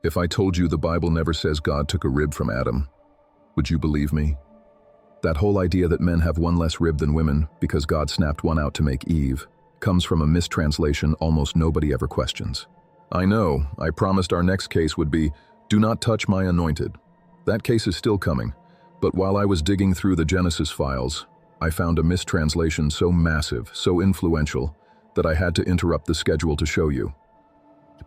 If I told you the Bible never says God took a rib from Adam, would you believe me? That whole idea that men have one less rib than women because God snapped one out to make Eve comes from a mistranslation almost nobody ever questions. I know, I promised our next case would be, "Do not touch my anointed." That case is still coming, but while I was digging through the Genesis files, I found a mistranslation so massive, so influential, that I had to interrupt the schedule to show you.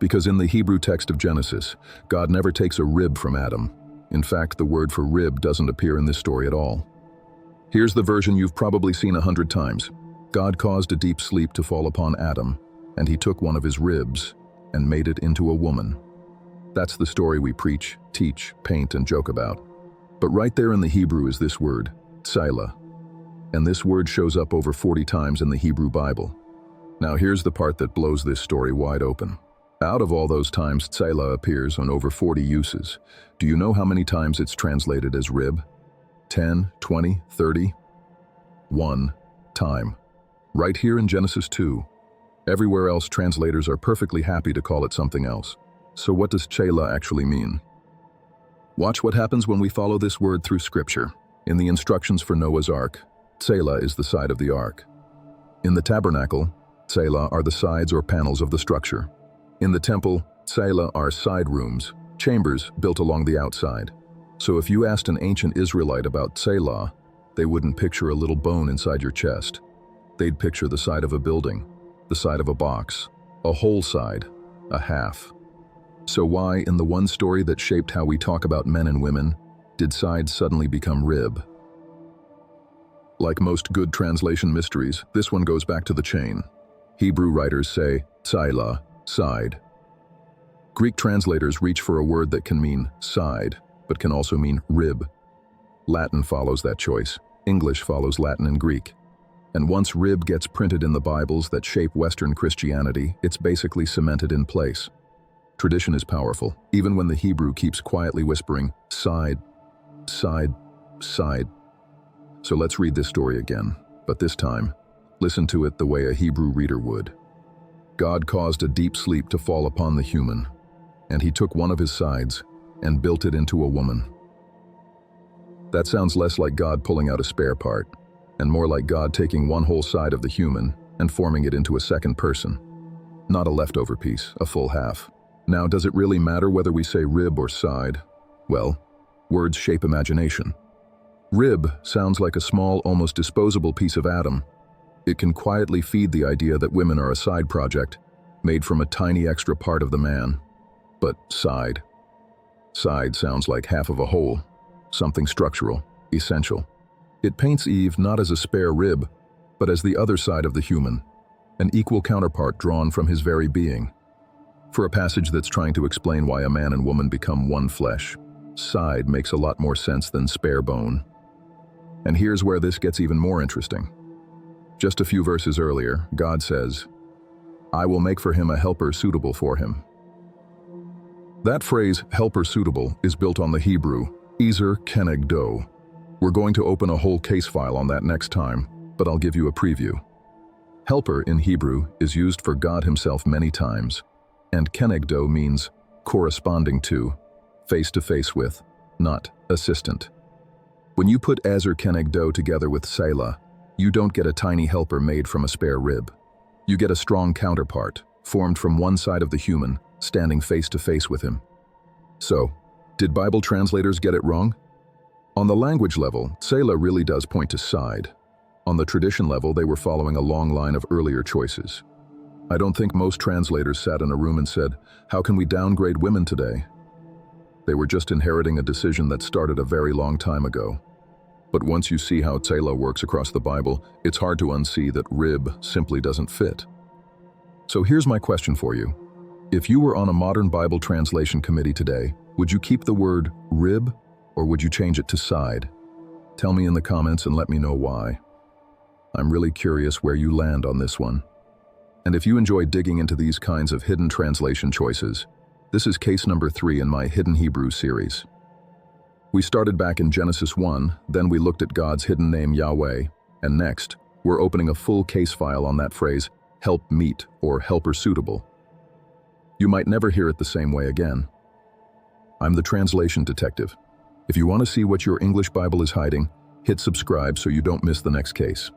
Because in the Hebrew text of Genesis, God never takes a rib from Adam. In fact, the word for rib doesn't appear in this story at all. Here's the version you've probably seen 100 times. God caused a deep sleep to fall upon Adam, and he took one of his ribs and made it into a woman. That's the story we preach, teach, paint, and joke about. But right there in the Hebrew is this word, Tsêlāḥ. And this word shows up over 40 times in the Hebrew Bible. Now here's the part that blows this story wide open. Out of all those times Tsêlāḥ appears on over 40 uses, do you know how many times it's translated as rib? 10, 20, 30? 1 time. Right here in Genesis 2. Everywhere else translators are perfectly happy to call it something else. So what does Tsêlāḥ actually mean? Watch what happens when we follow this word through Scripture. In the instructions for Noah's Ark, Tsêlāḥ is the side of the ark. In the tabernacle, Tsêlāḥ are the sides or panels of the structure. In the temple, Tsêlāḥ are side rooms, chambers built along the outside. So if you asked an ancient Israelite about Tsêlāḥ, they wouldn't picture a little bone inside your chest. They'd picture the side of a building, the side of a box, a whole side, a half. So why, in the one story that shaped how we talk about men and women, did side suddenly become rib? Like most good translation mysteries, this one goes back to the chain. Hebrew writers say, Tsêlāḥ, side. Greek translators reach for a word that can mean side, but can also mean rib. Latin follows that choice. English follows Latin and Greek. And once rib gets printed in the Bibles that shape Western Christianity, it's basically cemented in place. Tradition is powerful, even when the Hebrew keeps quietly whispering, side, side, side. So let's read this story again, but this time, listen to it the way a Hebrew reader would. God caused a deep sleep to fall upon the human, and he took one of his sides and built it into a woman. That sounds less like God pulling out a spare part, and more like God taking one whole side of the human and forming it into a second person. Not a leftover piece, a full half. Now, does it really matter whether we say rib or side? Well, words shape imagination. Rib sounds like a small, almost disposable piece of Adam. It can quietly feed the idea that women are a side project, made from a tiny extra part of the man. But side. Side sounds like half of a whole, something structural, essential. It paints Eve not as a spare rib, but as the other side of the human, an equal counterpart drawn from his very being. For a passage that's trying to explain why a man and woman become one flesh, side makes a lot more sense than spare bone. And here's where this gets even more interesting. Just a few verses earlier, God says, "I will make for him a helper suitable for him." That phrase, helper suitable, is built on the Hebrew, ezer kenegdo. We're going to open a whole case file on that next time, but I'll give you a preview. Helper in Hebrew is used for God himself many times, and kenegdo means corresponding to, face with, not assistant. When you put ezer kenegdo together with Tsêlāḥ, you don't get a tiny helper made from a spare rib. You get a strong counterpart, formed from one side of the human, standing face to face with him. So, did Bible translators get it wrong? On the language level, Tsêlāḥ really does point to side. On the tradition level, they were following a long line of earlier choices. I don't think most translators sat in a room and said, "How can we downgrade women today?" They were just inheriting a decision that started a very long time ago. But once you see how Tsêlāḥ works across the Bible, it's hard to unsee that rib simply doesn't fit. So here's my question for you. If you were on a modern Bible translation committee today, would you keep the word rib, or would you change it to side? Tell me in the comments and let me know why. I'm really curious where you land on this one. And if you enjoy digging into these kinds of hidden translation choices, this is case number 3 in my Hidden Hebrew series. We started back in Genesis 1, then we looked at God's hidden name Yahweh, and next, we're opening a full case file on that phrase, help meet or helper suitable. You might never hear it the same way again. I'm the translation detective. If you want to see what your English Bible is hiding, hit subscribe so you don't miss the next case.